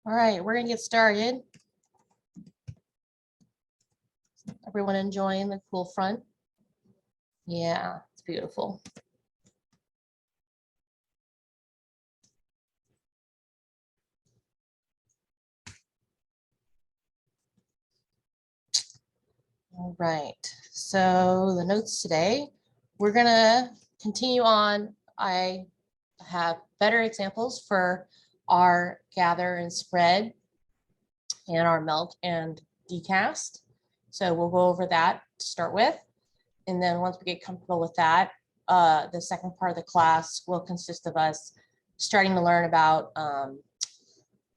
All right, we're gonna get started. Everyone enjoying the cool front? Yeah, it's beautiful. All right, so the notes today, we're gonna continue on. I have better examples for our gather and spread and our melt and decast. So we'll go over that to start with. And then once we get comfortable with that, the second part of the class will consist of us starting to learn about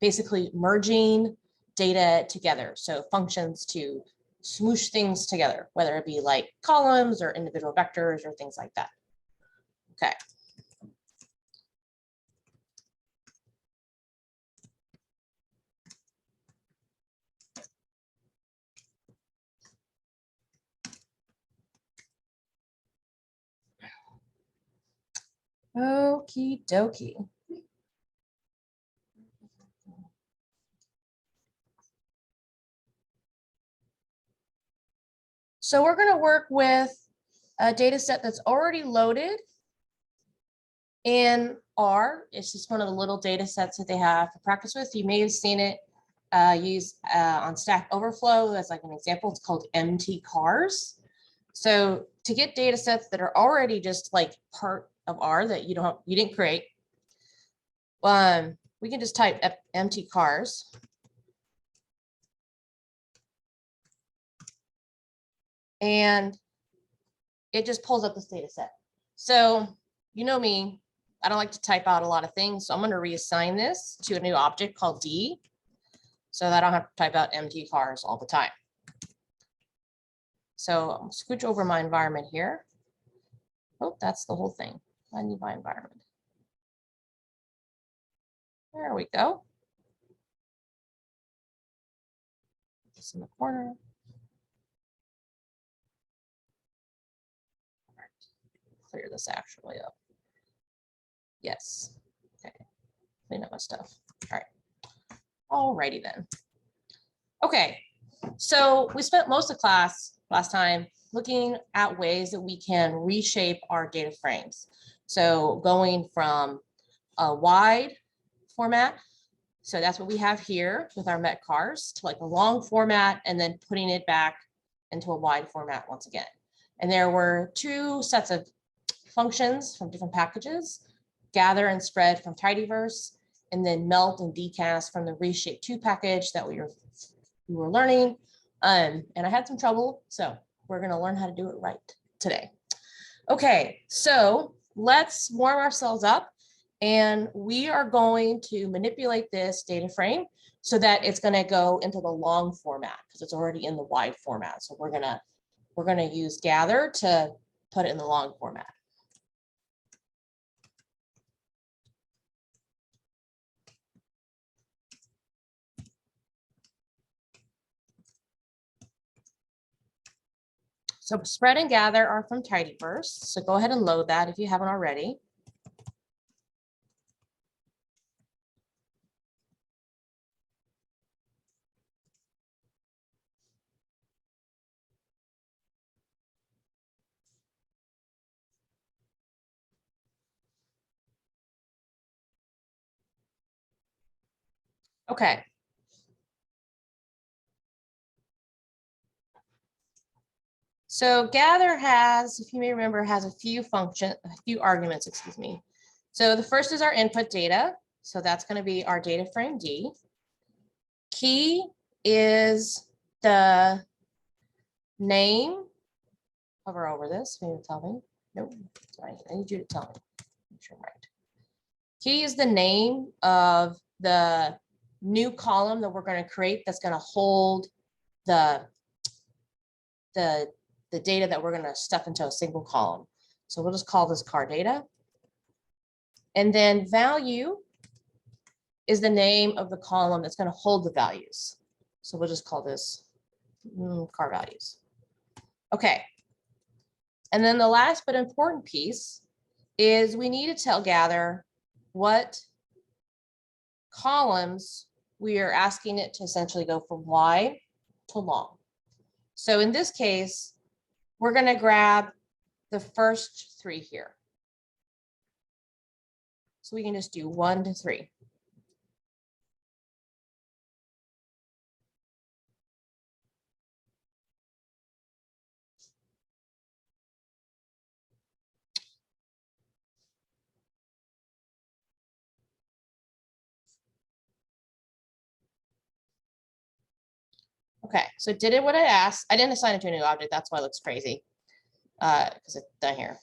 basically merging data together. So functions to smoosh things together, whether it be like columns or individual vectors or things like that. Okay. Okie dokie. So we're going to work with a data set that's already loaded in R. It's just one of the little data sets that they have to practice with. You may have seen it used on Stack Overflow as like an example. It's called mtcars. So to get data sets that are already just like part of R that you didn't create, we can just type mtcars. And it just pulls up this data set. So you know me, I don't like to type out a lot of things. So I'm going to reassign this to a new object called D so that I don't have to type out mtcars all the time. So I'll scooch over my environment here. Oh, that's the whole thing. I need my environment. There we go. Put this in the corner. All right. Clear this actually up. Yes. Okay. Clean up my stuff. All right. Alrighty then. Okay. So we spent most of class last time looking at ways that we can reshape our data frames. So going from a wide format, so that's what we have here with our mtcars, to like a long format and then putting it back into a wide format once again. And there were two sets of functions from different packages, gather and spread from tidyverse, and then melt and dcast from the reshape2 package that we were learning. And I had some trouble, so we're going to learn how to do it right today. Okay, so let's warm ourselves up, and we are going to manipulate this data frame so that it's going to go into the long format because it's already in the wide format. So we're going to use gather to put it in the long format. So spread and gather are from tidyverse. So go ahead and load that if you haven't already. Okay. So gather has, if you may remember, has a few arguments, excuse me. So the first is our input data. So that's going to be our data frame D. Key is the name. Hover over this, maybe tell me. Nope, sorry, I need you to tell me. Make sure I'm right. Key is the name of the new column that we're going to create that's going to hold the data that we're going to stuff into a single column. So we'll just call this car data. And then value is the name of the column that's going to hold the values. So we'll just call this car values. Okay. And then the last but important piece is we need to tell gather what columns we are asking it to essentially go from wide to long. So in this case, we're going to grab the first 3 here. So we can just do 1 to 3. Okay, so it did what I asked. I didn't assign it to a new object. That's why it looks crazy because it's done here.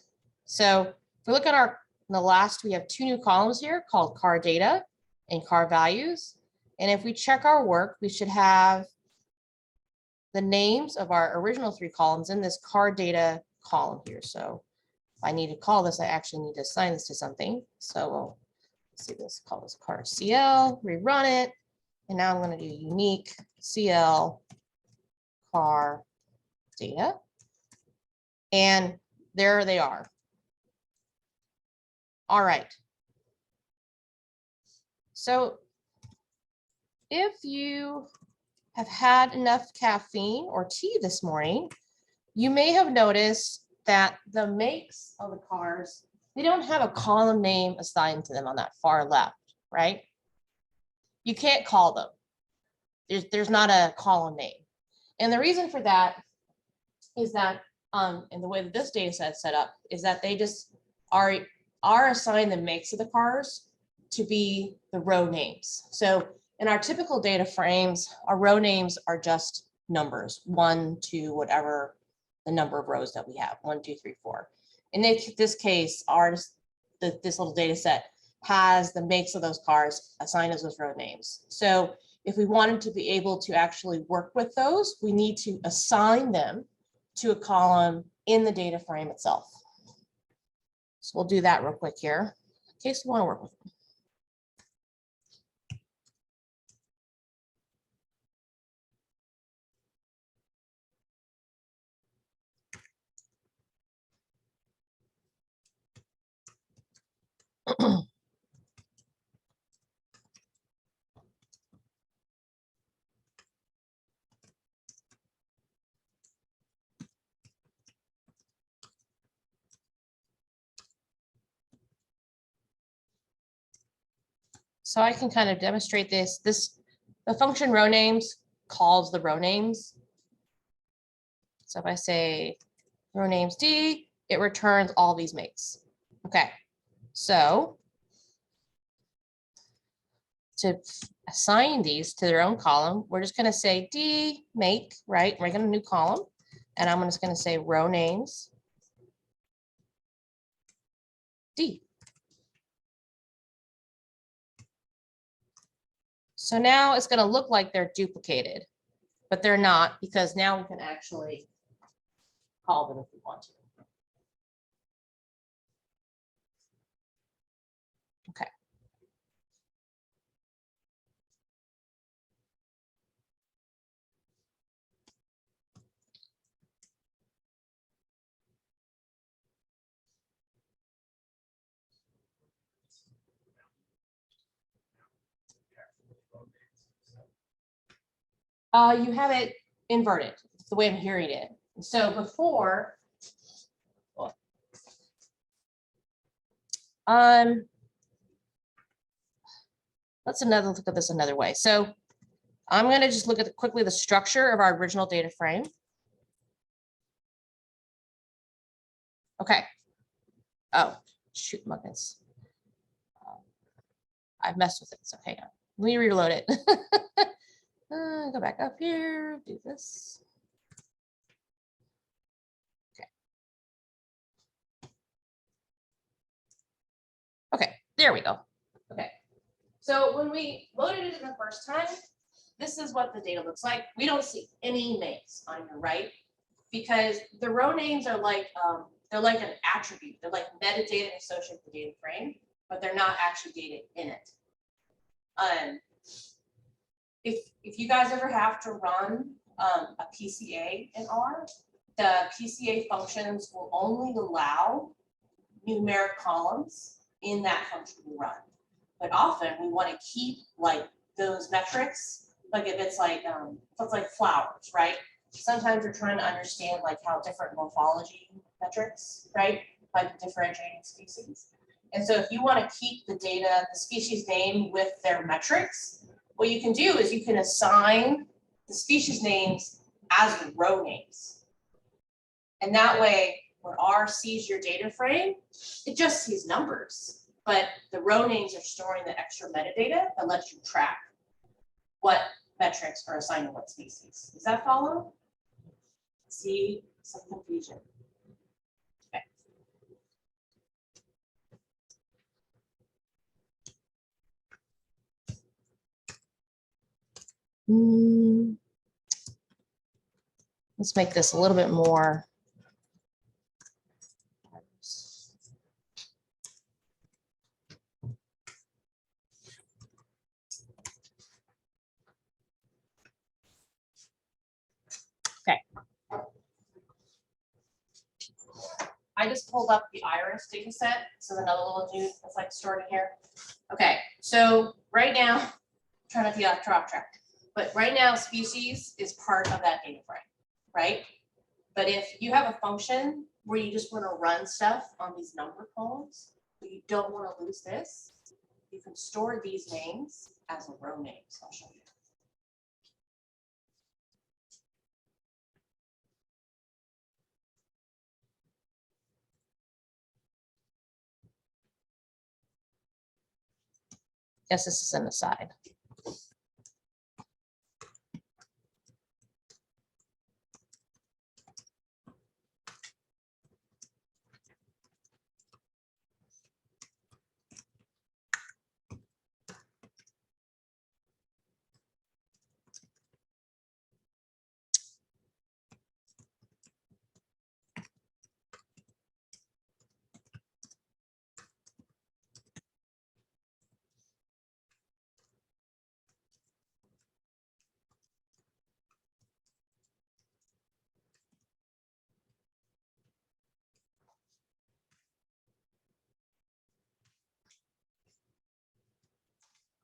So if we look at the last, we have 2 new columns here called car data and car values. And if we check our work, we should have the names of our original 3 columns in this car data column here. So if I need to call this, I actually need to assign this to something. So let's see this, call this car CL, rerun it. And now I'm going to do unique CL car data. And there they are. All right. So if you have had enough caffeine or tea this morning, you may have noticed that the makes of the cars, they don't have a column name assigned to them on that far left, right? You can't call them. There's not a column name. And the reason for that is that, and the way that this data set is set up, is that they just are assigned the makes of the cars to be the row names. So in our typical data frames, our row names are just numbers, 1 to whatever the number of rows that we have, 1, 2, 3, 4. In this case, this little data set has the makes of those cars assigned as those row names. So if we wanted to be able to actually work with those, we need to assign them to a column in the data frame itself. So we'll do that real quick here, in case we want to work with them. So I can kind of demonstrate this. The function row names calls the row names. So if I say row names D, it returns all these makes. Okay, so to assign these to their own column, we're just going to say D make, right? We're going to new column, and I'm just going to say row names D. So now it's going to look like they're duplicated, but they're not, because now we can actually call them if we want to. Okay. You have it inverted. It's the way I'm hearing it. So before, let's look at this another way. So I'm going to just look at quickly the structure of our original data frame. Okay. Oh, shoot, muggins. I've messed with it. So hang on. Let me reload it. Go back up here, do this. Okay. Okay, there we go. Okay. So when we loaded it in the first time, this is what the data looks like. We don't see any makes on your right because the row names are like they're like an attribute. They're like metadata associated with the data frame, but they're not actually data in it. If you guys ever have to run a PCA in R, the PCA functions will only allow numeric columns in that function we run. But often we want to keep like those metrics, like if it's like flowers, right? Sometimes you're trying to understand like how different morphology metrics, right, like differentiating species. And so if you want to keep the data, the species name with their metrics, what you can do is you can assign the species names as row names. And that way, when R sees your data frame, it just sees numbers, but the row names are storing the extra metadata that lets you track what metrics are assigned to what species. Does that follow? See some confusion. Okay. Let's make this a little bit more. Okay. I just pulled up the iris data set. This is another little dude that's like stored in here. Okay, so right now, trying not to get off track, but right now species is part of that data frame, right? But if you have a function where you just want to run stuff on these number columns, but you don't want to lose this, you can store these names as a row name. So I'll show you. Yes, this is an aside.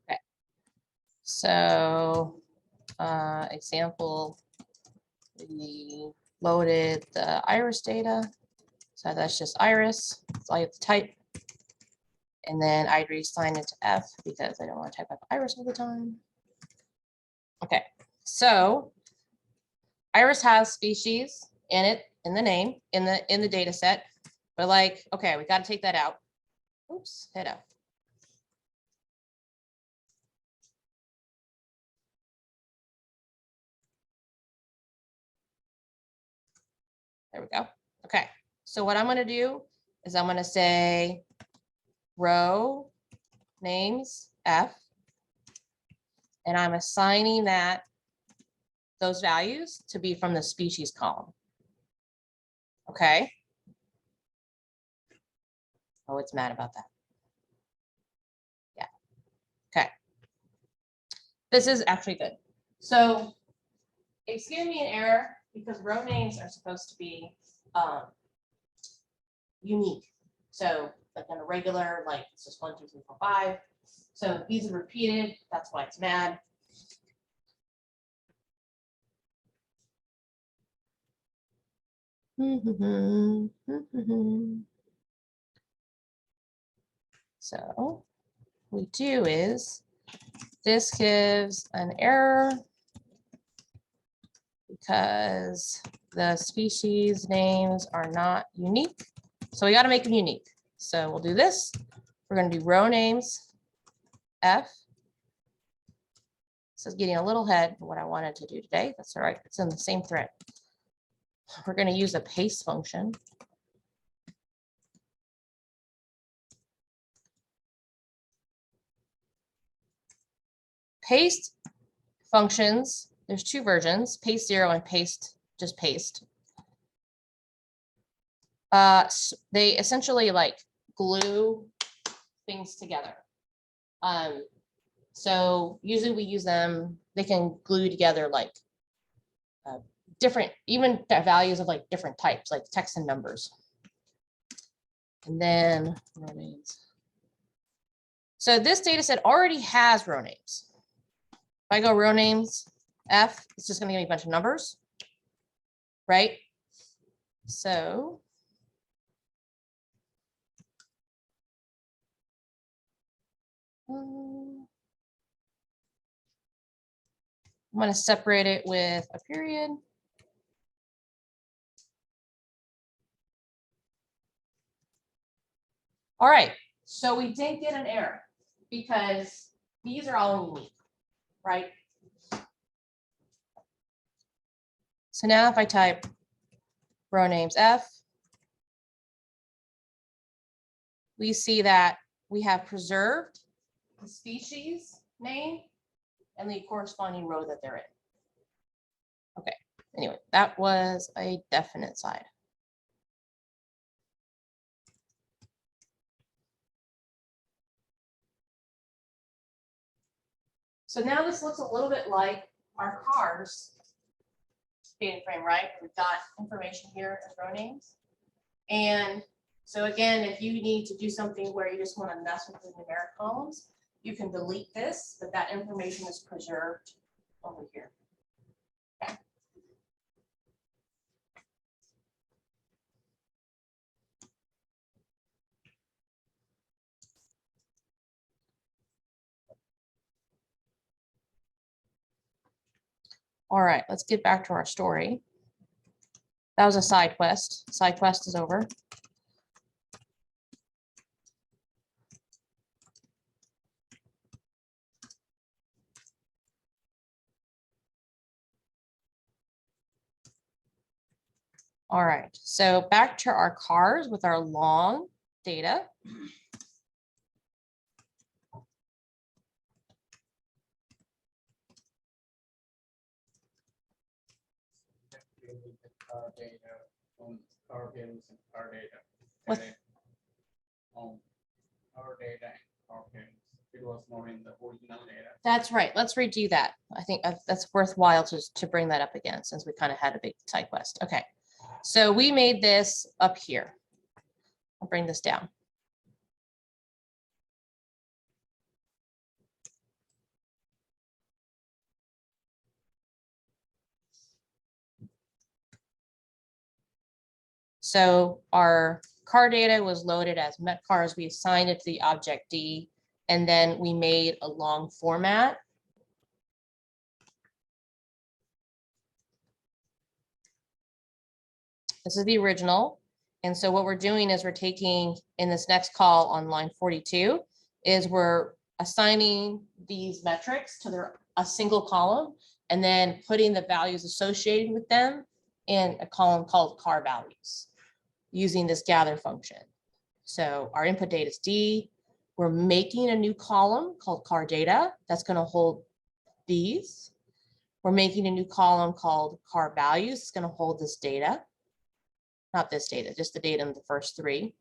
Okay. So example, we loaded the iris data. So that's just iris. That's all you have to type. And then I'd reassign it to F because I don't want to type up iris all the time. Okay, so iris has species in it, in the name, in the data set. But like, okay, we got to take that out. Oops, hit F. There we go. Okay, so what I'm going to do is I'm going to say row names F, and I'm assigning those values to be from the species column. Okay. Oh, it's mad about that. Yeah. Okay. This is actually good. So it's giving me an error because row names are supposed to be unique. So like in a regular, like it's just 1, 2, 3, 4, 5. So these are repeated. That's why it's mad. So what we do is this gives an error because the species names are not unique. So we got to make them unique. So we'll do this. We're going to do row names F. This is getting a little ahead of what I wanted to do today. That's all right. It's in the same thread. We're going to use a paste function. Paste functions, there's two versions, paste 0 and just paste. They essentially like glue things together. So usually we use them, they can glue together like different, even values of like different types, like text and numbers. And then row names. So this data set already has row names. I go row names, F, it's just gonna give me a bunch of numbers, right? So I'm gonna separate it with a period. All right, so we didn't get an error because these are all unique, right? So now if I type row names F, we see that we have preserved the species name and the corresponding row that they're in. Okay, anyway, that was a definite side. So now this looks a little bit like our cars data frame, right? We've got information here as row names. And so again, if you need to do something where you just want to mess with the numeric columns, you can delete this, but that information is preserved over here. Okay. All right, let's get back to our story. That was a side quest. Side quest is over. All right, so back to our cars with our long data. Car data on car games and car data. What? On car data and car games. It was not in the original data. That's right. Let's redo that. I think that's worthwhile to bring that up again since we kind of had a big side quest. Okay, so we made this up here. I'll bring this down. So our car data was loaded as mtcars. We assigned it to the object D, and then we made a long format. This is the original. And so what we're doing is we're taking in this next call on line 42 is we're assigning these metrics to a single column and then putting the values associated with them in a column called car values using this gather function. So our input data is D. We're making a new column called car data that's going to hold these. We're making a new column called car values. It's going to hold this data. Not this data, just the data in the first three.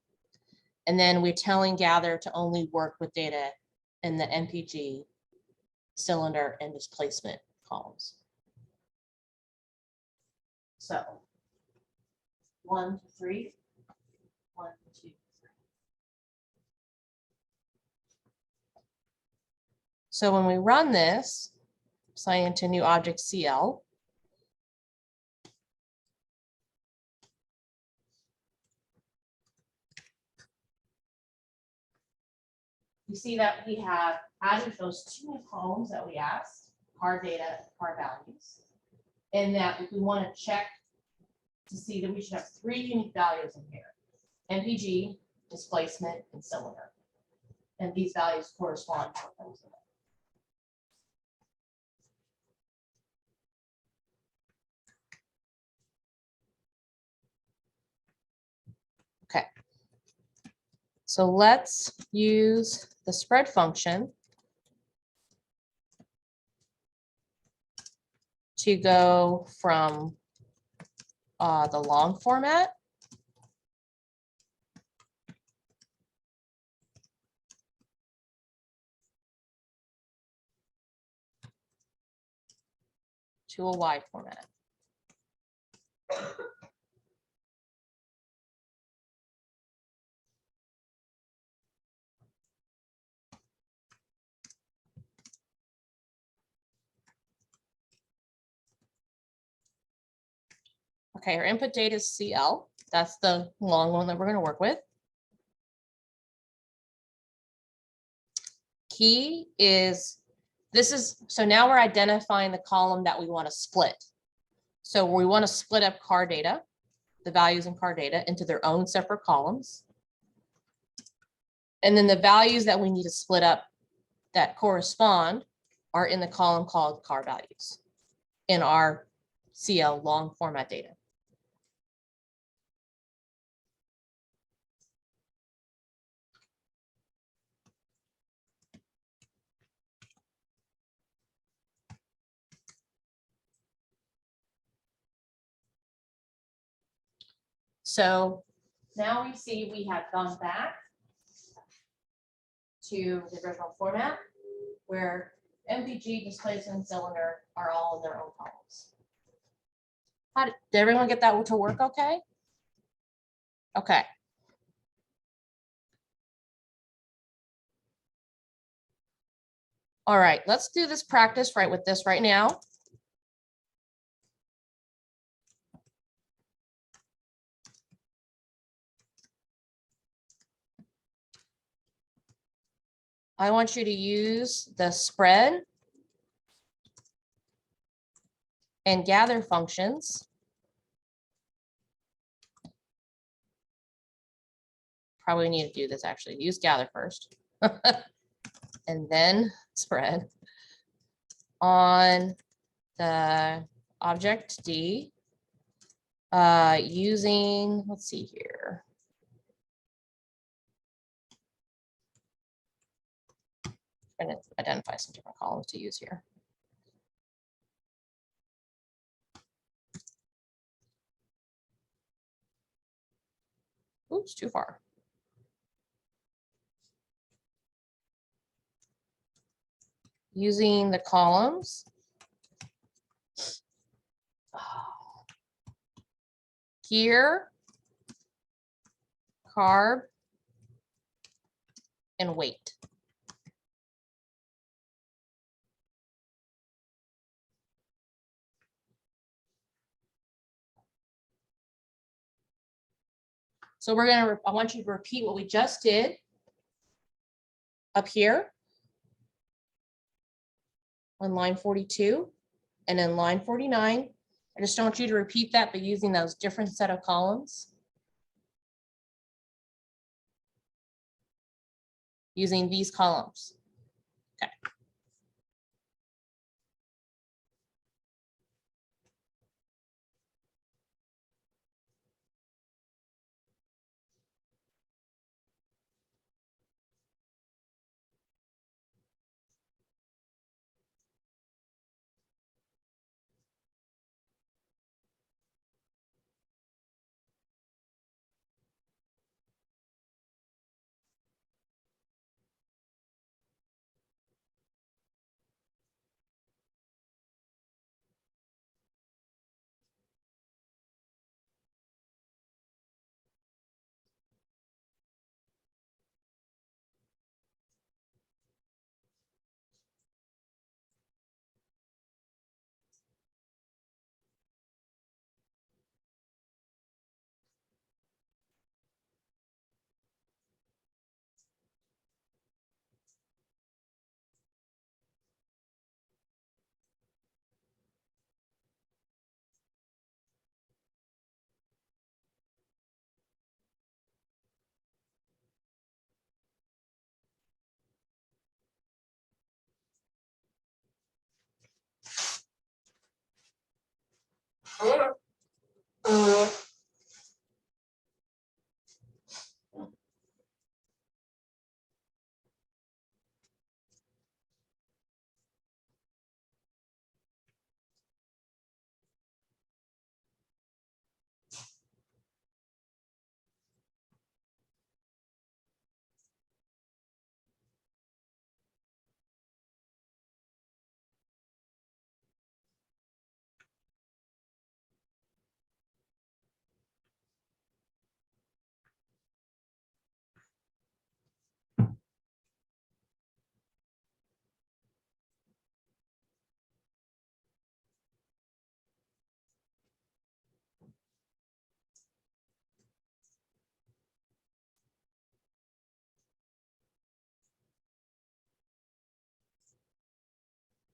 And then we're telling gather to only work with data in the MPG, cylinder, and displacement columns. So 1, 2, 3, 1, 2, 3. So when we run this, assign it to new object CL, you see that we have added those 2 new columns that we asked, car data, car values, and that if we want to check to see that we should have 3 unique values in here, MPG, displacement, and cylinder. And these values correspond to those. Okay. So let's use the spread function to go from the long format to a wide format. Okay, our input data is CL. That's the long one that we're going to work with. Key is, so now we're identifying the column that we want to split. So we want to split up car data, the values in car data, into their own separate columns. And then the values that we need to split up that correspond are in the column called car values in our CL long format data. So now we see we have gone back to the original format where MPG, displacement, cylinder are all in their own columns. Did everyone get that to work okay? Okay. All right, let's do this practice right with this right now. I want you to use the spread and gather functions. Probably need to do this actually. Use gather first. And then spread on the object D using, let's see here. I'm going to identify some different columns to use here. Oops, too far. Using the columns. Gear, carb, and weight. So we're going to, I want you to repeat what we just did up here on line 42 and then line 49. I just want you to repeat that, but using those different set of columns. Using these columns. Okay.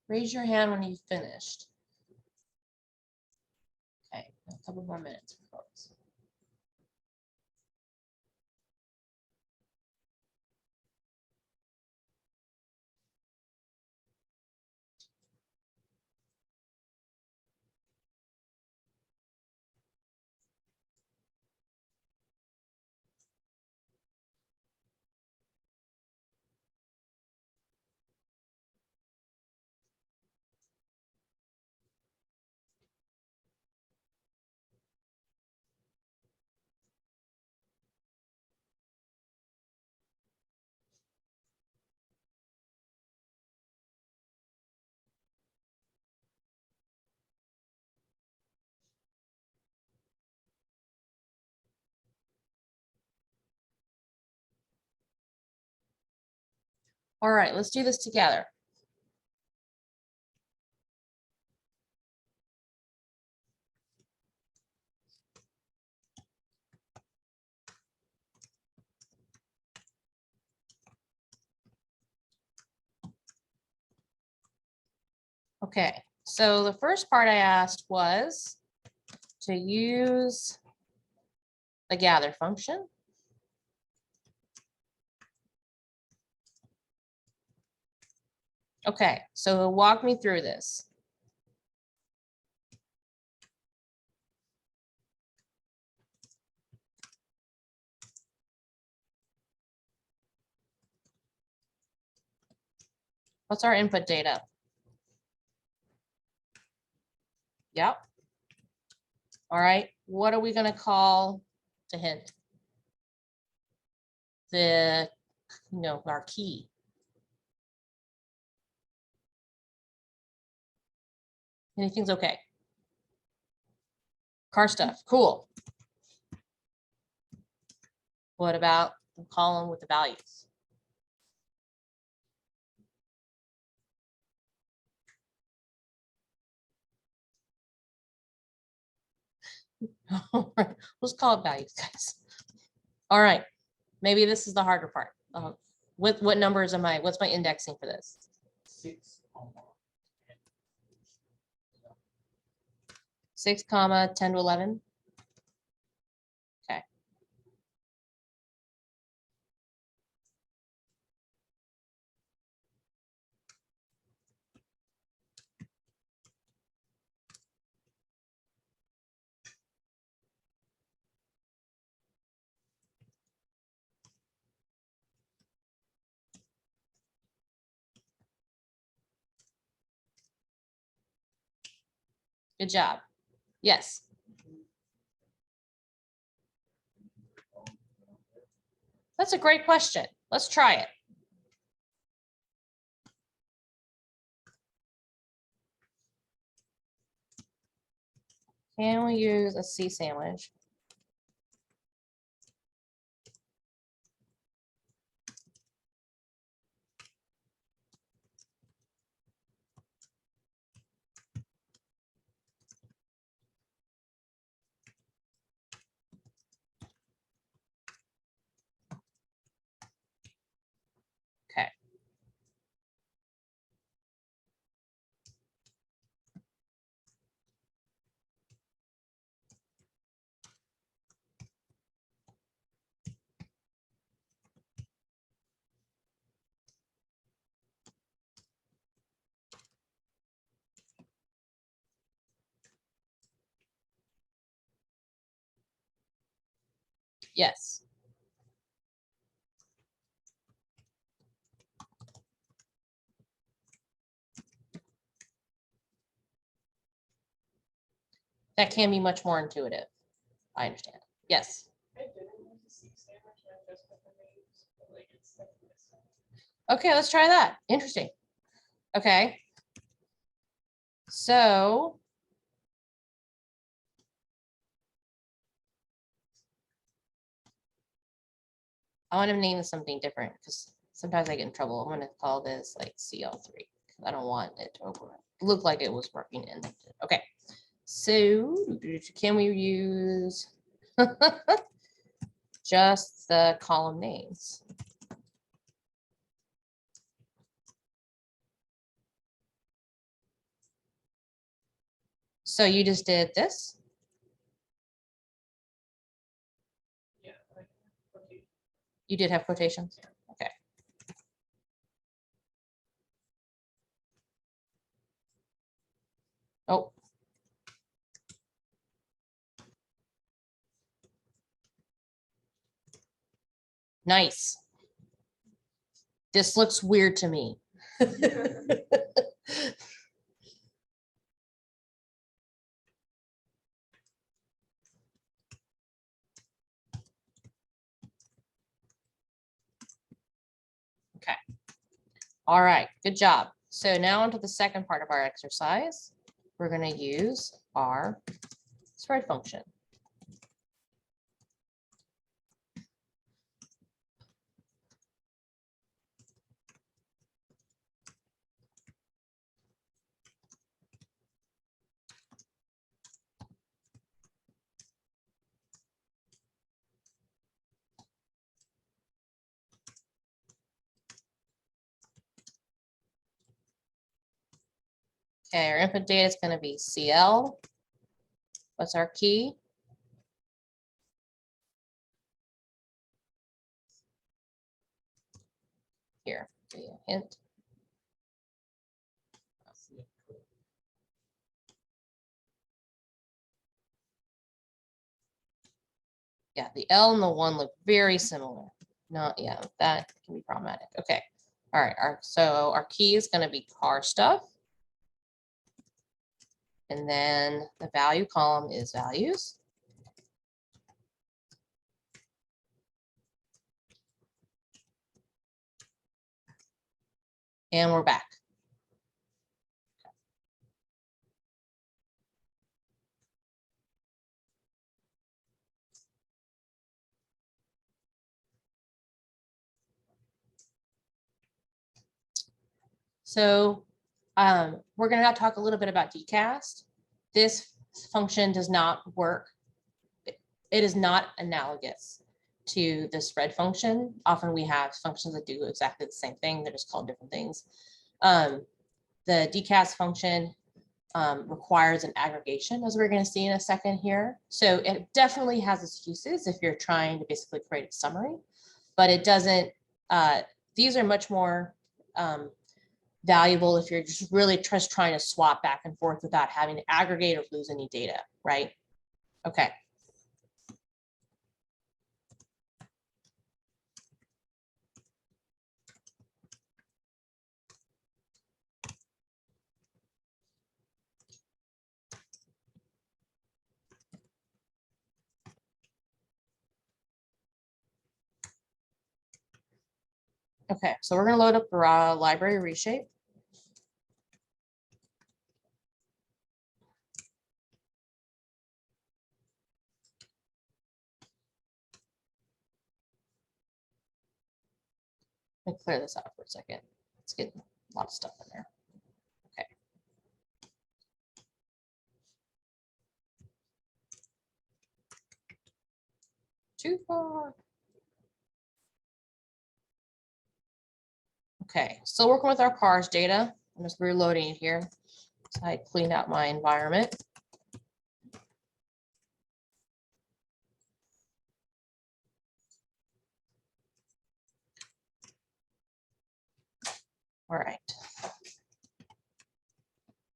Raise your hand when you've finished. Okay, a couple more minutes, folks. All right, let's do this together. Okay, so the first part I asked was to use the gather function. Okay, so walk me through this. What's our input data? Yep. All right, what are we going to call the hint? The, our key. Anything's okay. Car stuff, cool. What about the column with the values? Let's call it values, guys. All right, maybe this is the harder part. What numbers am I? What's my indexing for this? 6, 6, 10 to 11. Okay. Good job. Yes. That's a great question. Let's try it. Can we use a C sandwich? Okay. Yes. That can be much more intuitive. I understand. Yes. Okay, let's try that. Interesting. Okay. So I want to name this something different because sometimes I get in trouble. I'm going to call this like CL3 because I don't want it to look like it was working in. Okay. So can we use just the column names? So you just did this? Yeah. Okay. You did have quotations? Okay. Oh. Nice. This looks weird to me. Okay. All right, good job. So now onto the second part of our exercise. We're going to use our spread function. Okay, our input data is going to be CL. What's our key? Here, give you a hint. Yeah, the L and the 1 look very similar. Not, yeah, that can be problematic. Okay. All right. So our key is going to be car stuff. And then the value column is values. And we're back. So we're going to talk a little bit about dcast. This function does not work. It is not analogous to the spread function. Often we have functions that do exactly the same thing. They're just called different things. The dcast function requires an aggregation, as we're going to see in a second here. So it definitely has its uses if you're trying to basically create a summary, but it doesn't, these are much more valuable if you're just really just trying to swap back and forth without having to aggregate or lose any data, right? Okay. Okay, so we're going to load up the raw library reshape. Let me clear this out for a second. Let's get a lot of stuff in there. Okay. Too far. Okay, still working with our cars data. I'm just reloading it here. So I cleaned out my environment. All right.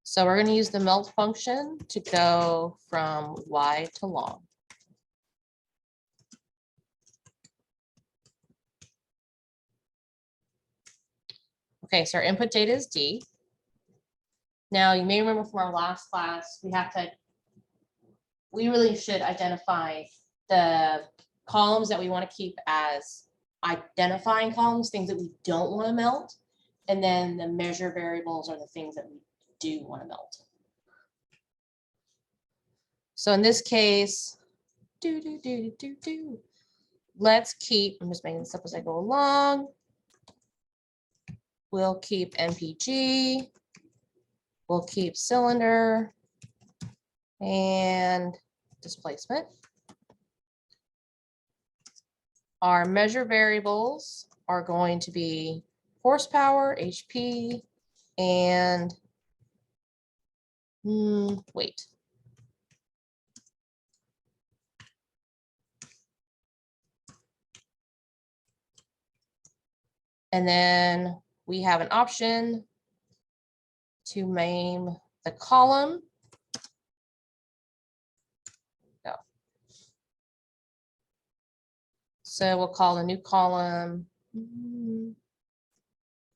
So we're going to use the melt function to go from wide to long. Okay, so our input data is D. Now you may remember from our last class, we really should identify the columns that we want to keep as identifying columns, things that we don't want to melt. And then the measure variables are the things that we do want to melt. So in this case, let's keep, I'm just making this up as I go along. We'll keep MPG, we'll keep cylinder and displacement. Our measure variables are going to be horsepower, HP, and weight. And then we have an option to name the column. Go. So we'll call the new column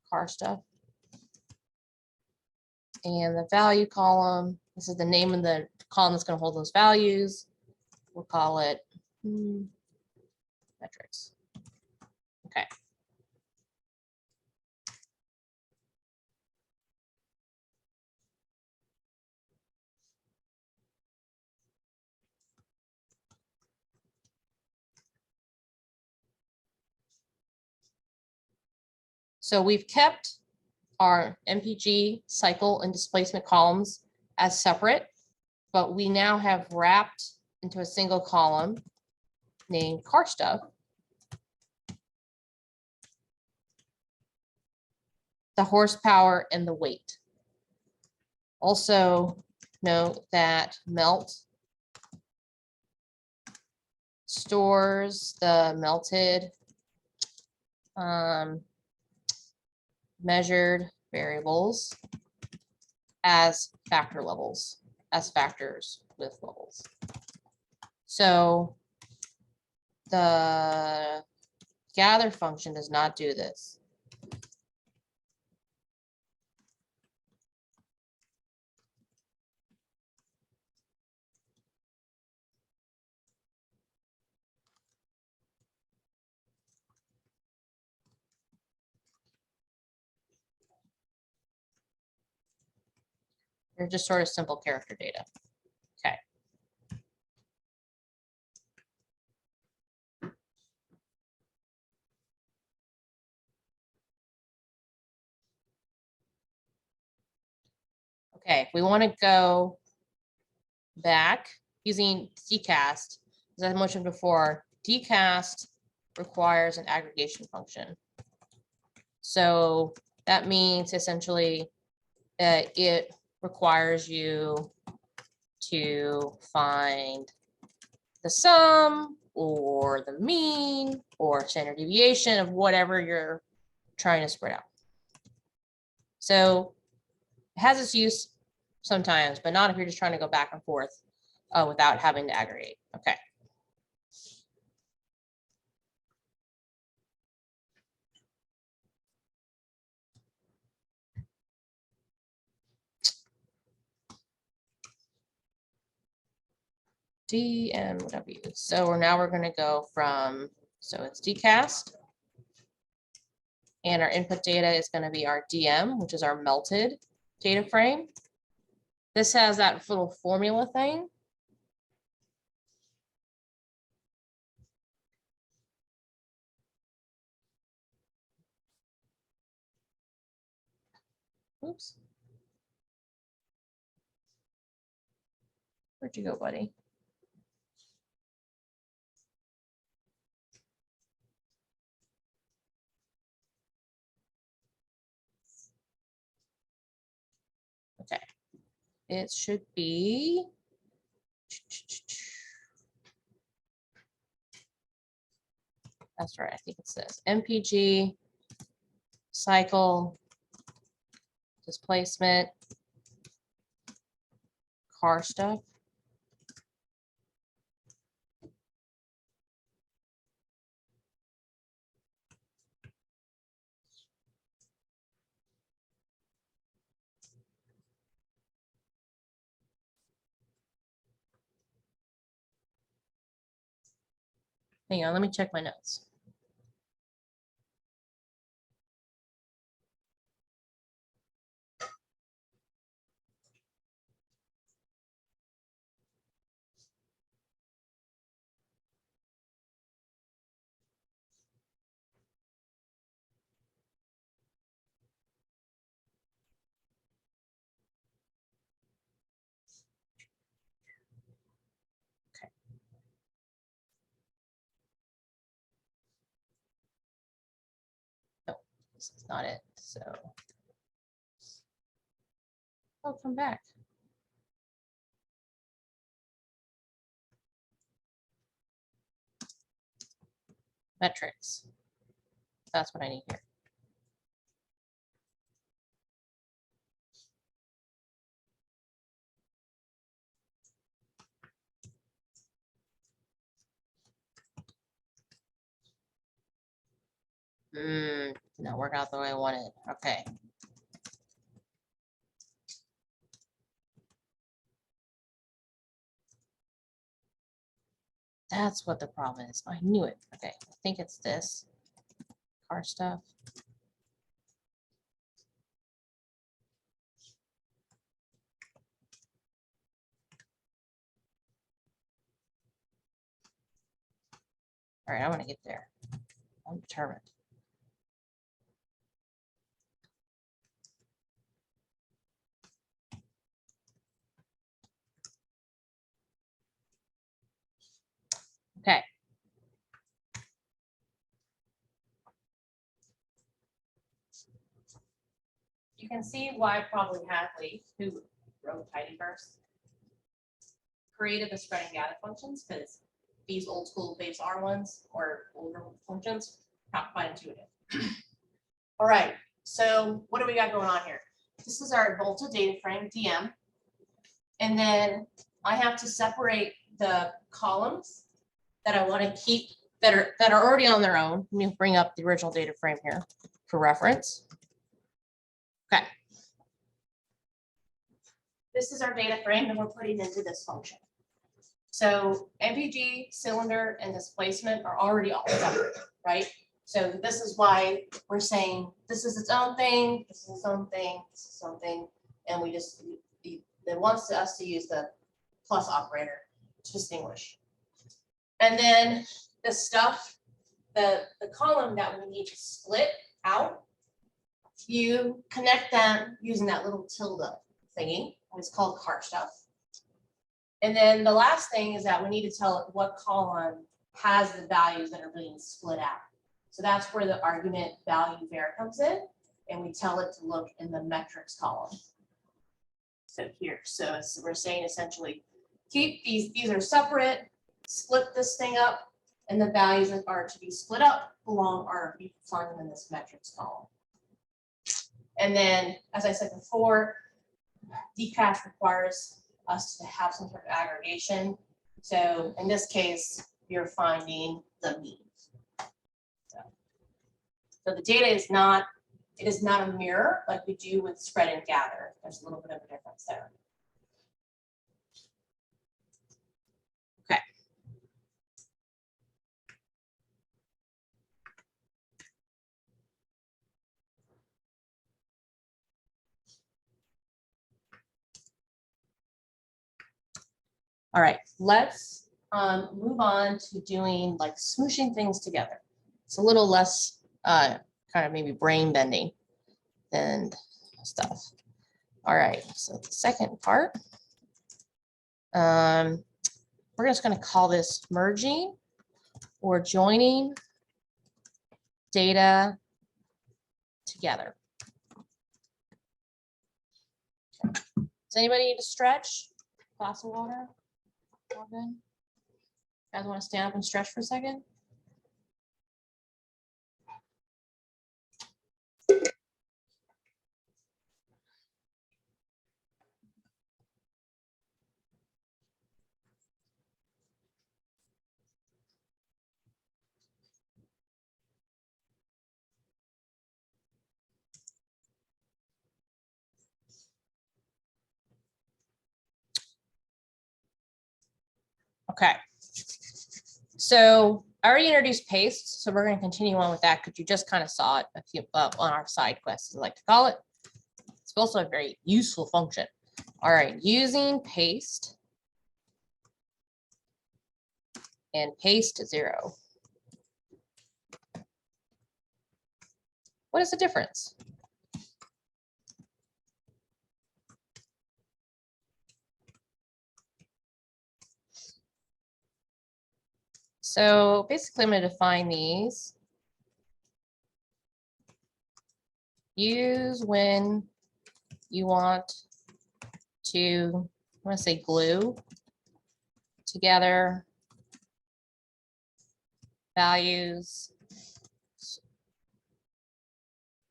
car stuff. And the value column, this is the name of the column that's going to hold those values. We'll call it metrics. Okay. So we've kept our MPG cycle and displacement columns as separate, but we now have wrapped into a single column named car stuff the horsepower and the weight. Also note that melt stores the melted measured variables as factor levels, as factors with levels. So the gather function does not do this. They're just sort of simple character data. Okay. Okay, we want to go back using dcast. As I mentioned before, dcast requires an aggregation function. So that means essentially that it requires you to find the sum or the mean or standard deviation of whatever you're trying to spread out. So it has its use sometimes, but not if you're just trying to go back and forth without having to aggregate. Okay. DMW. So we're going to go from, so it's dcast. And our input data is going to be our DM, which is our melted data frame. This has that little formula thing. Oops. Where'd you go, buddy? Okay. It should be. That's right. I think it's this MPG cycle displacement car stuff. Hang on, let me check my notes. Okay. No, this is not it. So I'll come back. Metrics. That's what I need here. Not work out the way I wanted. Okay. That's what the problem is. I knew it. Okay, I think it's this car stuff. All right, I want to get there. I'm determined. Okay. You can see why probably Hadley, who wrote tidyverse, created the spread and gather functions, because these old school base R ones or older functions not quite intuitive. All right, so what do we got going on here? This is our Volta data frame DM. And then I have to separate the columns that I want to keep that are already on their own. Let me bring up the original data frame here for reference. Okay. This is our data frame that we're putting into this function. So MPG, cylinder, and displacement are already all separate, right? So this is why we're saying this is its own thing, this is its own thing, this is its own thing, and we just, it wants us to use the plus operator to distinguish. And then the stuff, the column that we need to split out, you connect them using that little tilde thingy. It's called car stuff. And then the last thing is that we need to tell it what column has the values that are being split out. So that's where the argument value var comes in, and we tell it to look in the metrics column. So here, so we're saying essentially keep these are separate, split this thing up, and the values that are to be split up belong are we find them in this metrics column. And then, as I said before, dcast requires us to have some sort of aggregation. So in this case, you're finding the mean. So the data is not, it is not a mirror like we do with spread and gather. There's a little bit of a difference there. Okay. All right, let's move on to doing like smooshing things together. It's a little less kind of maybe brain bending than stuff. All right, so the second part, we're just going to call this merging or joining data together. Okay. Does anybody need to stretch? Glass of water? All good? You guys want to stand up and stretch for a second? Okay. So I already introduced paste, so we're going to continue on with that because you just kind of saw it a few on our side quest, as I like to call it. It's also a very useful function. All right, using paste and paste 0. What is the difference? So basically, I'm going to define these. Use when you want to, I want to say glue together values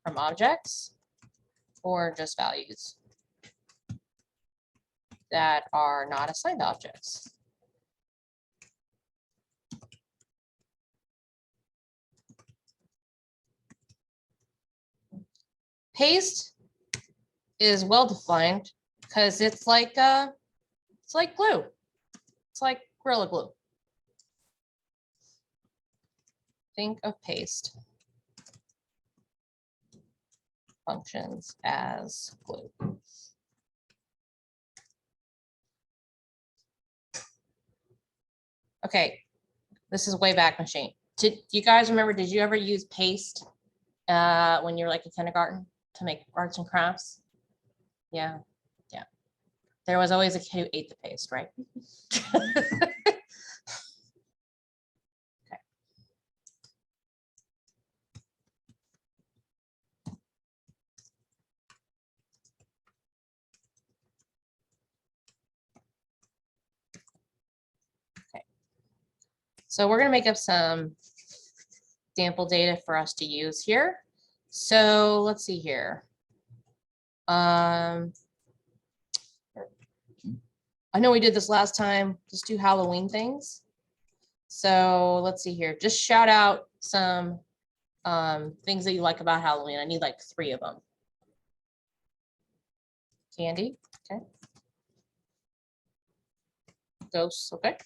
from objects or just values that are not assigned objects. Paste is well defined because it's like glue. It's like Gorilla Glue. Think of paste functions as glue. Okay, this is way back machine. Do you guys remember, did you ever use paste when you're like in kindergarten to make arts and crafts? Yeah, yeah. There was always a kid who ate the paste, right? So we're going to make up some sample data for us to use here. So let's see here. I know we did this last time. Just do Halloween things. So let's see here. Just shout out some things that you like about Halloween. I need like 3 of them. Candy. Okay. Ghosts. Okay.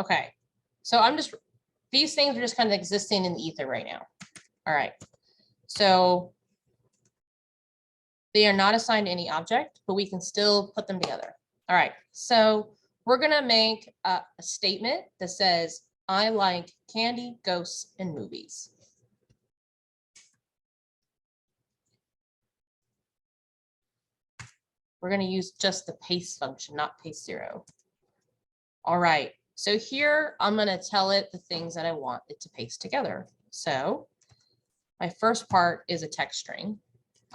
Okay, so these things are just kind of existing in the ether right now. All right, so they are not assigned to any object, but we can still put them together. All right, so we're gonna make a statement that says, I like candy, ghosts, and movies. We're gonna use just the paste function, not paste 0. All right, so here I'm gonna tell it the things that I want it to paste together. So my first part is a text string.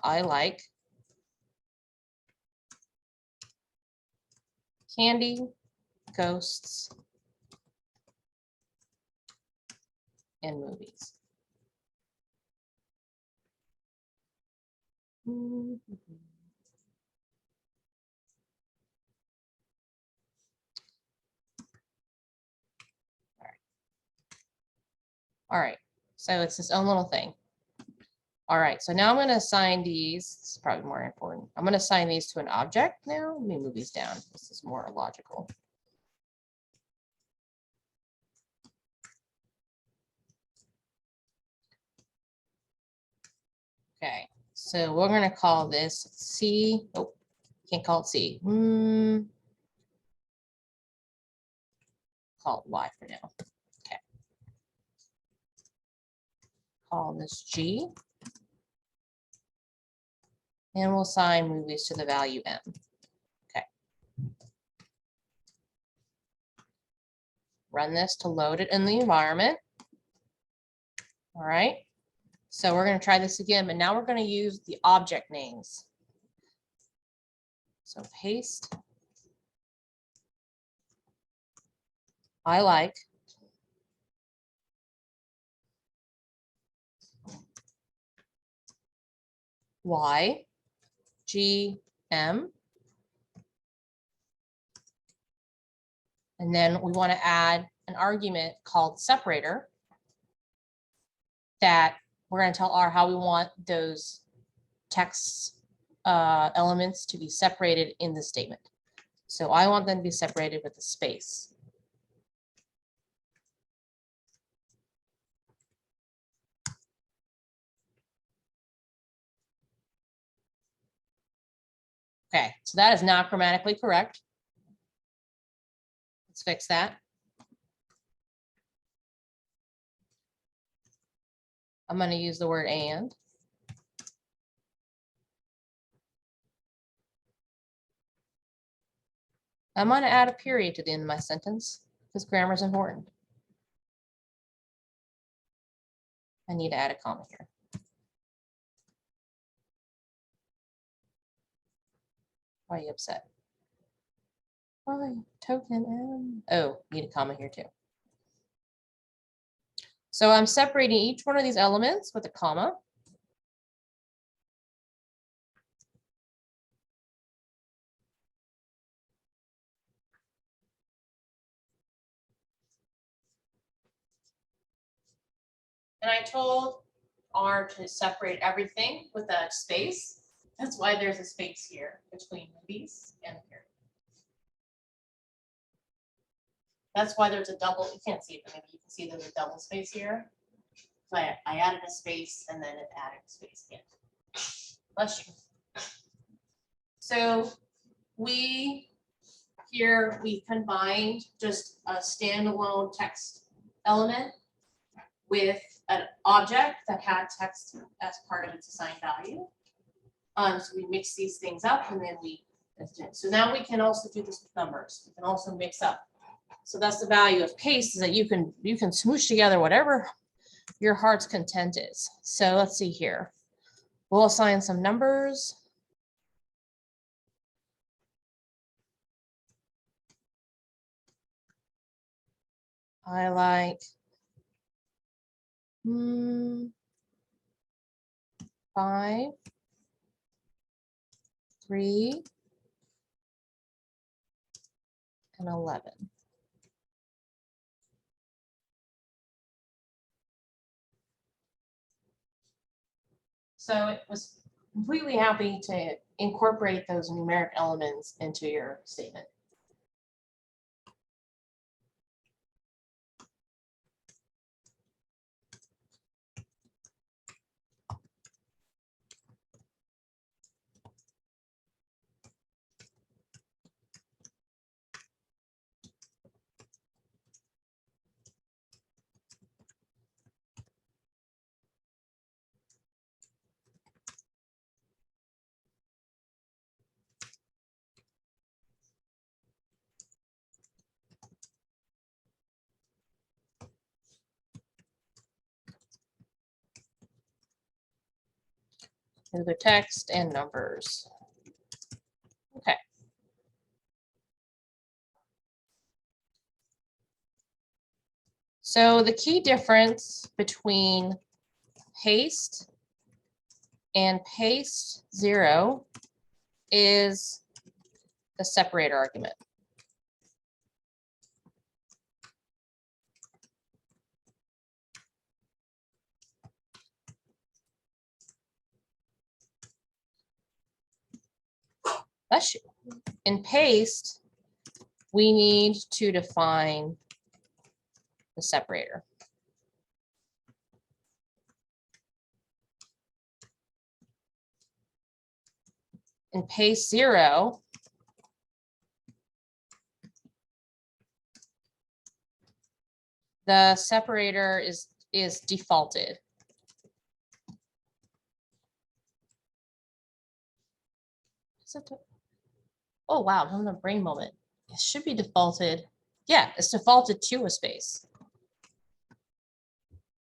I like candy, ghosts, and movies. All right, so it's its own little thing. All right, so now I'm going to assign these. This is probably more important. I'm going to assign these to an object now. Let me move these down. This is more logical. Okay, so we're going to call this C. Oh, can't call it C. Call it Y for now. Okay. Call this G. And we'll assign movies to the value M. Okay. Run this to load it in the environment. All right. So we're going to try this again, but now we're going to use the object names. So paste. I like. Y, G, M. And then we want to add an argument called separator that we're going to tell R how we want those text elements to be separated in the statement. So I want them to be separated with a space. Okay, so that is not grammatically correct. Let's fix that. I'm going to use the word and. I'm going to add a period to the end of my sentence because grammar is important. I need to add a comma here. Why are you upset? Why? Token M. Oh, need a comma here too. So I'm separating each one of these elements with a comma. And I told R to separate everything with a space. That's why there's a space here between these and here. That's why there's a double, you can't see it, but maybe you can see there's a double space here. So I added a space and then it added a space again. Bless you. So we combined just a standalone text element with an object that had text as part of its assigned value. So we mix these things up and then so now we can also do this with numbers. We can also mix up. So that's the value of paste, is that you can smoosh together whatever your heart's content is. So let's see here. We'll assign some numbers. I like 5, 3, and 11. So it was completely happy to incorporate those numeric elements into your statement. Either text and numbers. Okay. So the key difference between paste and paste 0 is the separator argument. Bless you. In paste, we need to define the separator. In paste 0, the separator is defaulted. Oh wow, I'm having a brain moment. It should be defaulted. Yeah, it's defaulted to a space.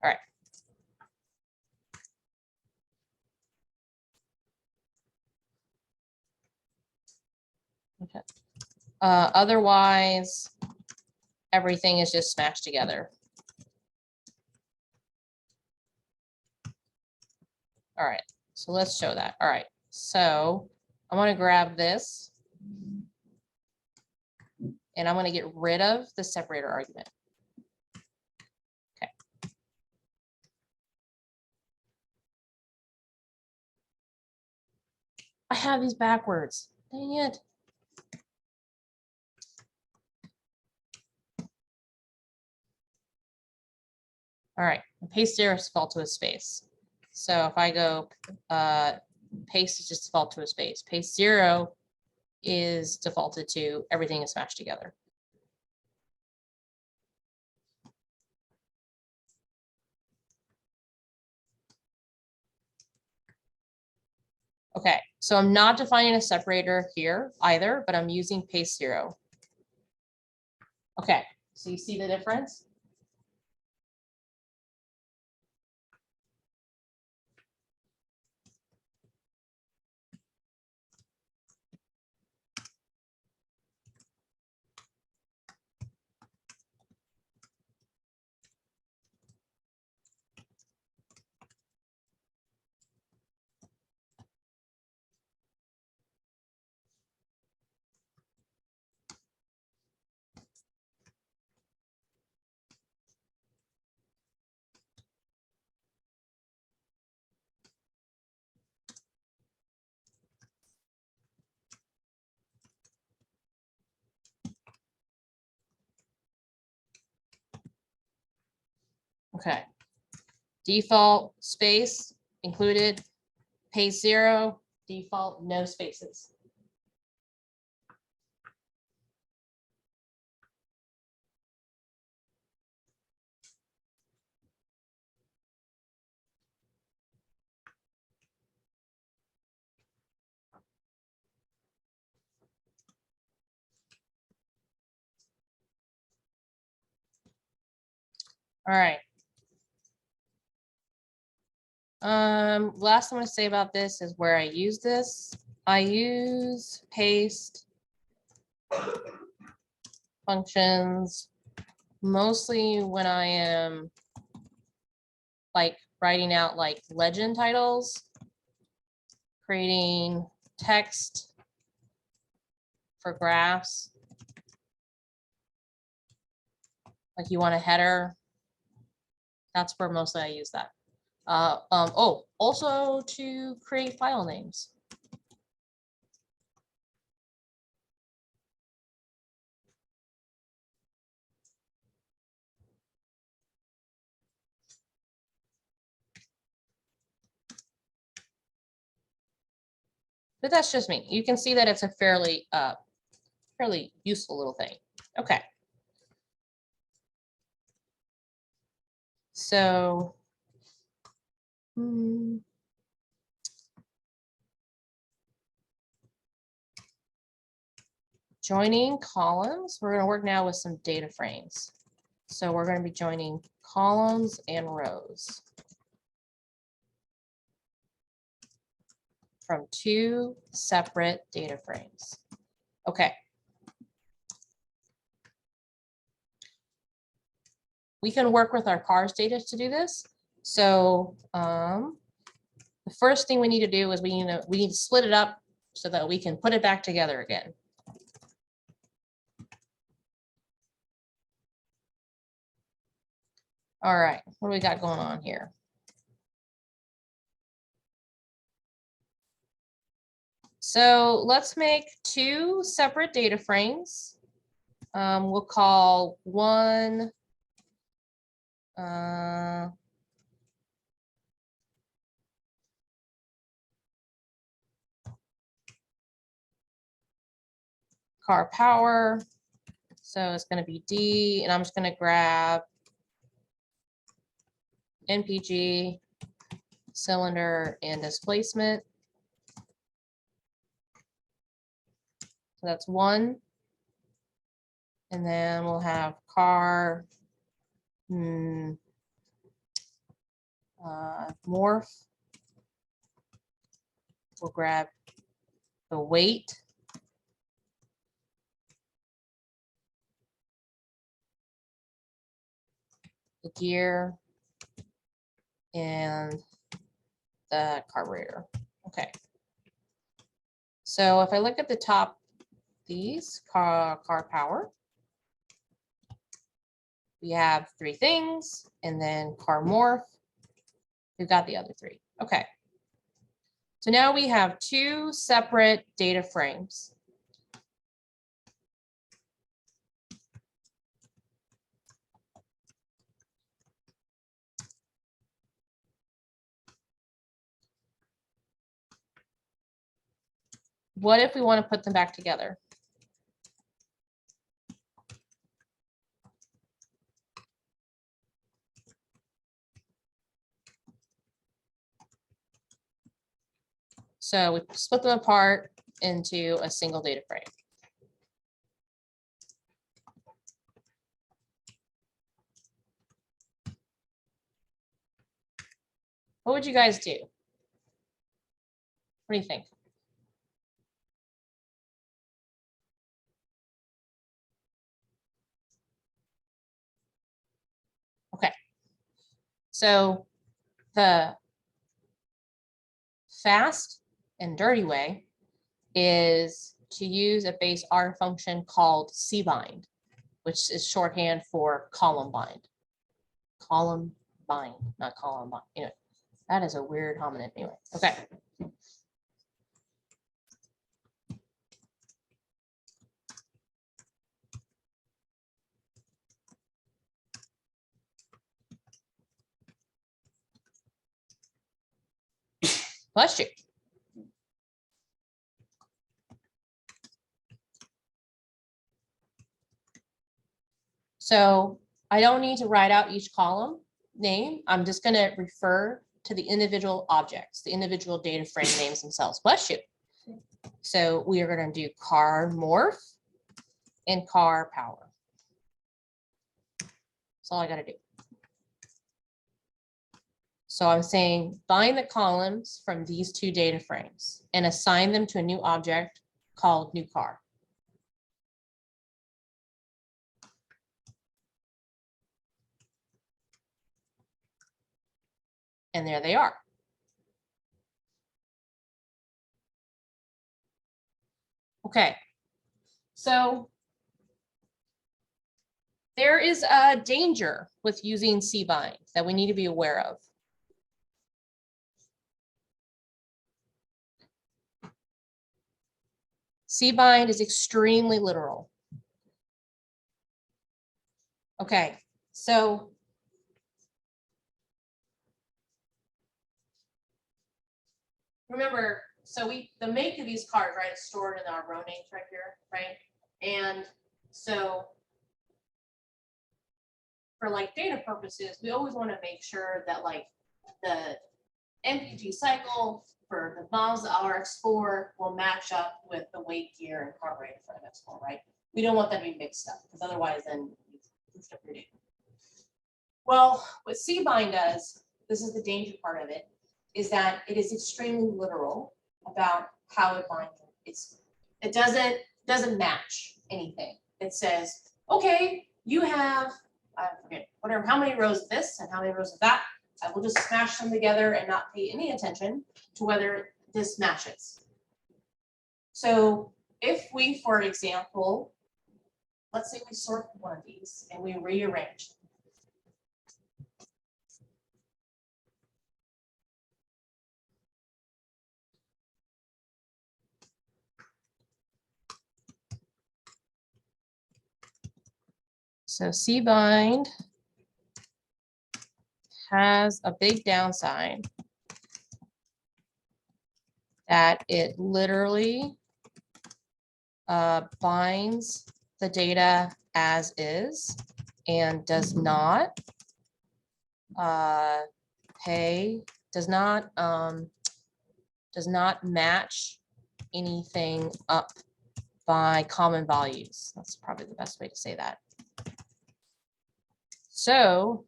All right. Okay. Otherwise, everything is just smashed together. All right, so let's show that. All right, so I want to grab this and I'm going to get rid of the separator argument. Okay. I have these backwards. Dang it. All right, paste 0 is default to a space. So if I go paste is just default to a space. Paste 0 is defaulted to everything is smashed together. Okay, so I'm not defining a separator here either, but I'm using paste 0. Okay, so you see the difference? Okay. Default space included, paste 0, default no spaces. All right. Last thing I'm going to say about this is where I use this. I use paste functions mostly when I am like writing out like legend titles, creating text for graphs. Like you want a header. That's where mostly I use that. Oh, also to create file names. But that's just me. You can see that it's a fairly useful little thing. Okay. So joining columns, we're going to work now with some data frames. So we're going to be joining columns and rows from 2 separate data frames. Okay. We can work with our cars data to do this. So the first thing we need to do is we need to split it up so that we can put it back together again. All right, what do we got going on here? So let's make 2 separate data frames. We'll call one car power. So it's going to be D, and I'm just going to grab NPG, cylinder, and displacement. So that's 1. And then we'll have car morph. We'll grab the weight. The gear. And the carburetor. Okay. So if I look at the top, these car power, we have 3 things, and then car morph. We've got the other 3. Okay. So now we have 2 separate data frames. What if we want to put them back together? So we split them apart into a single data frame. What would you guys do? What do you think? Okay. So the fast and dirty way is to use a base R function called cbind, which is shorthand for column bind. Column bind, not column bind. Anyway, that is a weird homonym. Anyway, okay. Bless you. So I don't need to write out each column name. I'm just going to refer to the individual objects, the individual data frame names themselves. Bless you. So we are going to do car morph and car power. That's all I got to do. So I'm saying bind the columns from these two data frames and assign them to a new object called new car. And there they are. Okay, so there is a danger with using cbind that we need to be aware of. Cbind is extremely literal. Okay, so remember, so the make of these cards, right, is stored in our row names right here, right? And so for like data purposes, we always want to make sure that like the MPG cycle for the Mazda RX-4 will match up with the weight gear and carburetor for the X4, right? We don't want that to be mixed up because otherwise then you've pushed up your data. Well, what cbind does, this is the danger part of it, is that it is extremely literal about how it binds. It doesn't match anything. It says, okay, you have, I forget, whatever, how many rows of this and how many rows of that. I will just smash them together and not pay any attention to whether this matches. So if we, for example, let's say we sort one of these and we rearrange. So cbind has a big downside that it literally binds the data as is and does not does not match anything up by common values. That's probably the best way to say that. So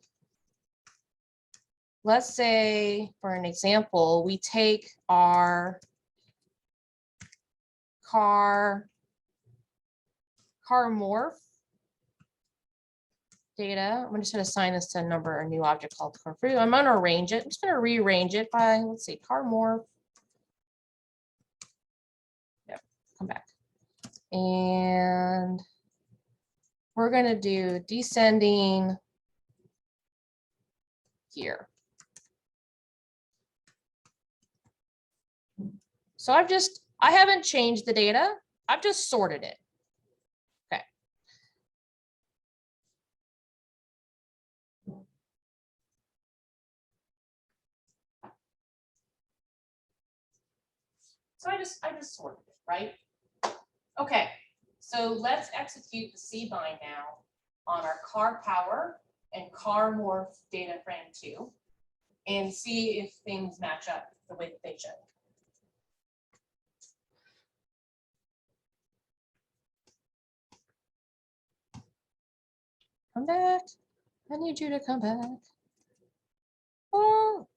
let's say, for an example, we take our car morph data. I'm just going to assign this to a number, a new object called car free. I'm going to arrange it. I'm just going to rearrange it by, let's see, car morph. Yep, come back. And we're going to do descending here. So I haven't changed the data. I've just sorted it. Okay. So I just sorted it, right? Okay. So let's execute the cbind now on our car power and car morph data frame 2 and see if things match up the way that they should. Come back. I need you to come back. Oh.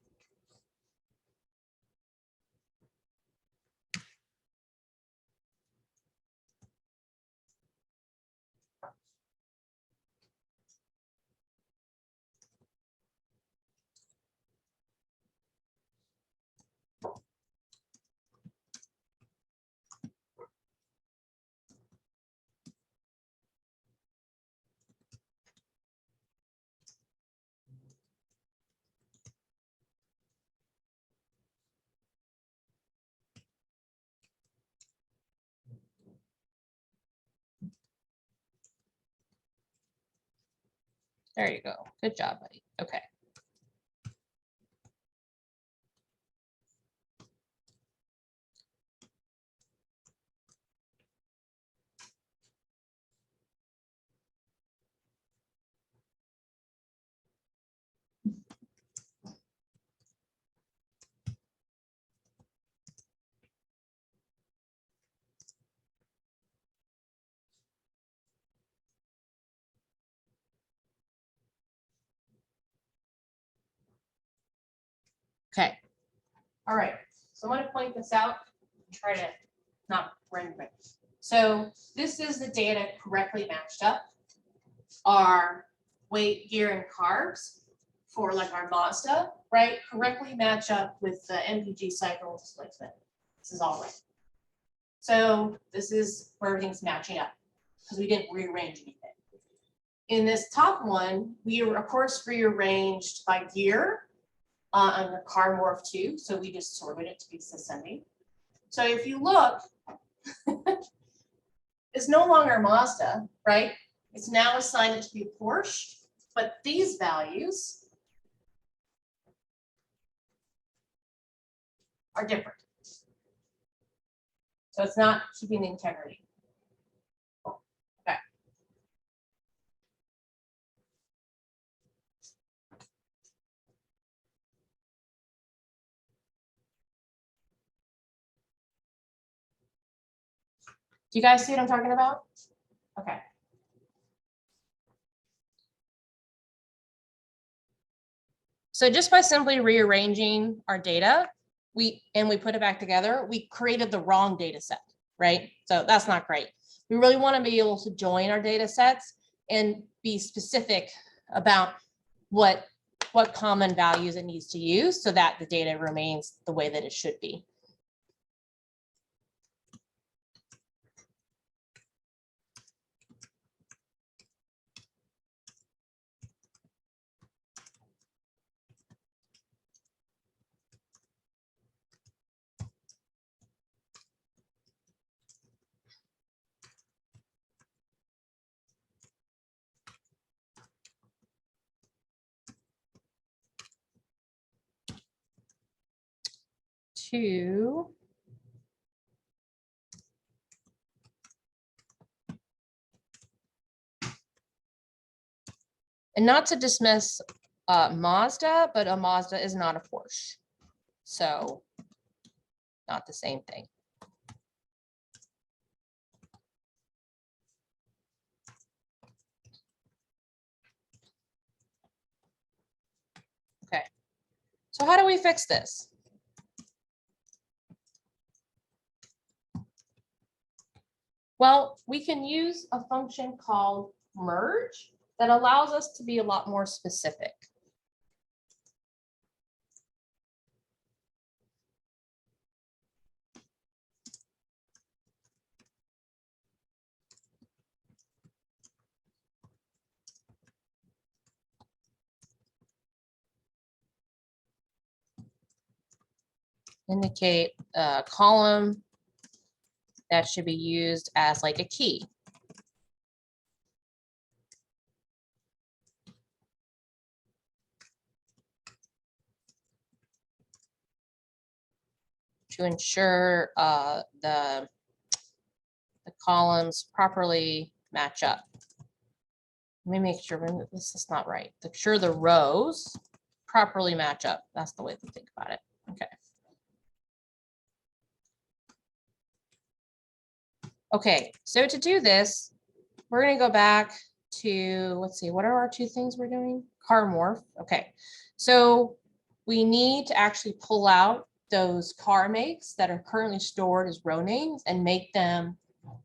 There you go. Good job, buddy. Okay. Okay. All right. So I'm going to point this out and try to not render it. So this is the data correctly matched up. Our weight, gear, and carbs for like our Mazda, right? Correctly match up with the MPG cycle displacement. This is all right. So this is where everything's matching up because we didn't rearrange anything. In this top one, we of course rearranged by gear on the car morph too. So we just sorted it to be ascending. So if you look, it's no longer a Mazda, right? It's now assigned to be a Porsche, but these values are different. So it's not keeping the integrity. Okay. Do you guys see what I'm talking about? Okay. So just by simply rearranging our data, we put it back together, we created the wrong data set, right? So that's not great. We really want to be able to join our data sets and be specific about what common values it needs to use so that the data remains the way that it should be. To and not to dismiss Mazda, but a Mazda is not a Porsche. So not the same thing. Okay, so how do we fix this? Well, we can use a function called merge that allows us to be a lot more specific. Indicate a column that should be used as like a key. To ensure the columns properly match up. Let me make sure this is not right. Make sure the rows properly match up. That's the way to think about it. Okay. Okay, so to do this, we're going to go back to, let's see, what are our two things we're doing? Car morph. Okay, so we need to actually pull out those car makes that are currently stored as row names and make them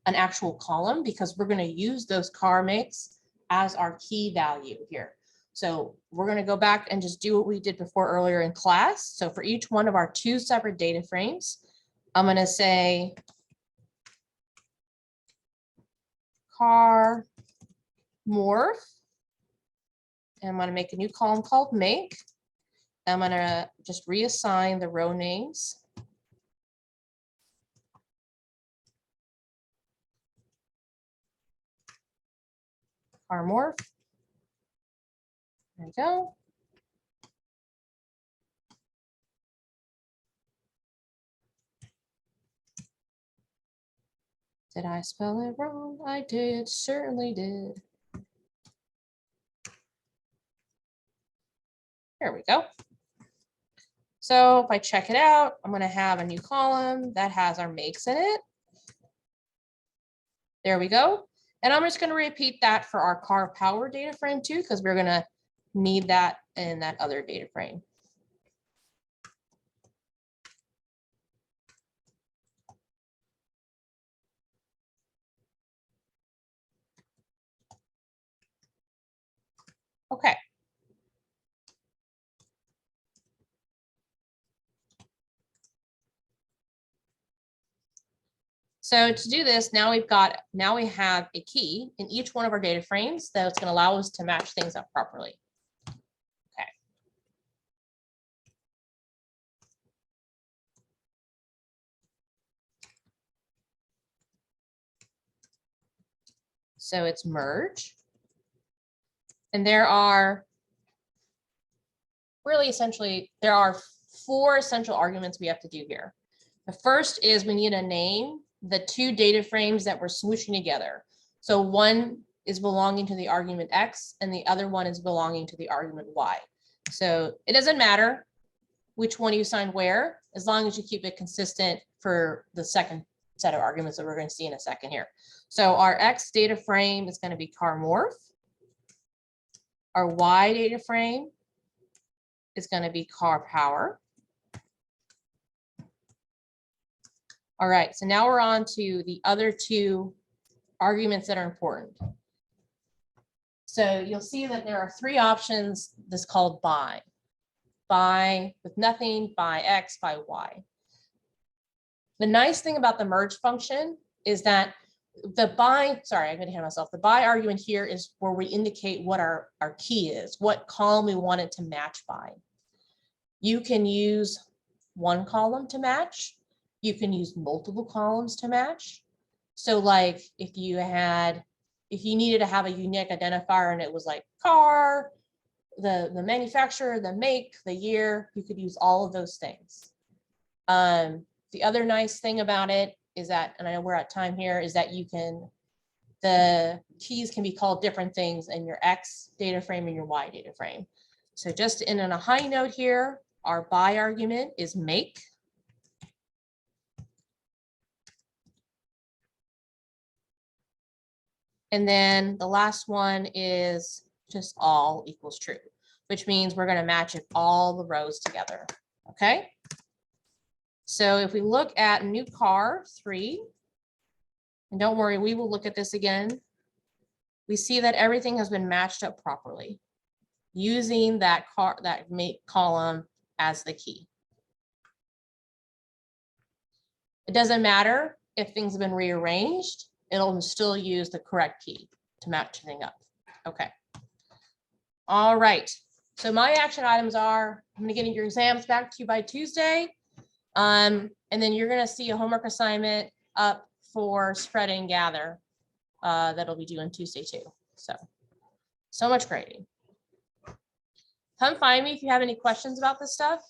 an actual column because we're going to use those car makes as our key value here. So we're going to go back and just do what we did before earlier in class. So for each one of our two separate data frames, I'm going to say car morph. And I'm going to make a new column called make. I'm going to just reassign the row names. Car morph. There we go. Did I spell it wrong? I did, certainly did. There we go. So if I check it out, I'm going to have a new column that has our makes in it. There we go. And I'm just going to repeat that for our car power data frame too, because we're going to need that in that other data frame. Okay. So to do this, now we have a key in each one of our data frames that's going to allow us to match things up properly. Okay. So it's merge. And there are four essential arguments we have to do here. The first is we need to name the two data frames that we're smooshing together. So one is belonging to the argument X and the other one is belonging to the argument Y. So it doesn't matter which one you assign where, as long as you keep it consistent for the second set of arguments that we're going to see in a second here. So our X data frame is going to be car morph. Our Y data frame is going to be car power. All right, so now we're on to the other two arguments that are important. So you'll see that there are three options. This is called by. By with nothing, by X, by Y. The nice thing about the merge function is that the by, sorry, I'm going to hand myself. The by argument here is where we indicate what our key is, what column we want it to match by. You can use one column to match. You can use multiple columns to match. So like if you needed to have a unique identifier and it was like car, the manufacturer, the make, the year, you could use all of those things. The other nice thing about it is that, and I know we're at time here, is that the keys can be called different things in your X data frame and your Y data frame. So just in on a high note here, our by argument is make. And then the last one is just all equals true, which means we're going to match all the rows together. Okay. So if we look at new car 3, and don't worry, we will look at this again. We see that everything has been matched up properly using that make column as the key. It doesn't matter if things have been rearranged. It'll still use the correct key to match everything up. Okay. All right. So my action items are, I'm going to get your exams back to you by Tuesday. And then you're going to see a homework assignment up for spread and gather that'll be due on Tuesday too. So much grading. Come find me if you have any questions about this stuff.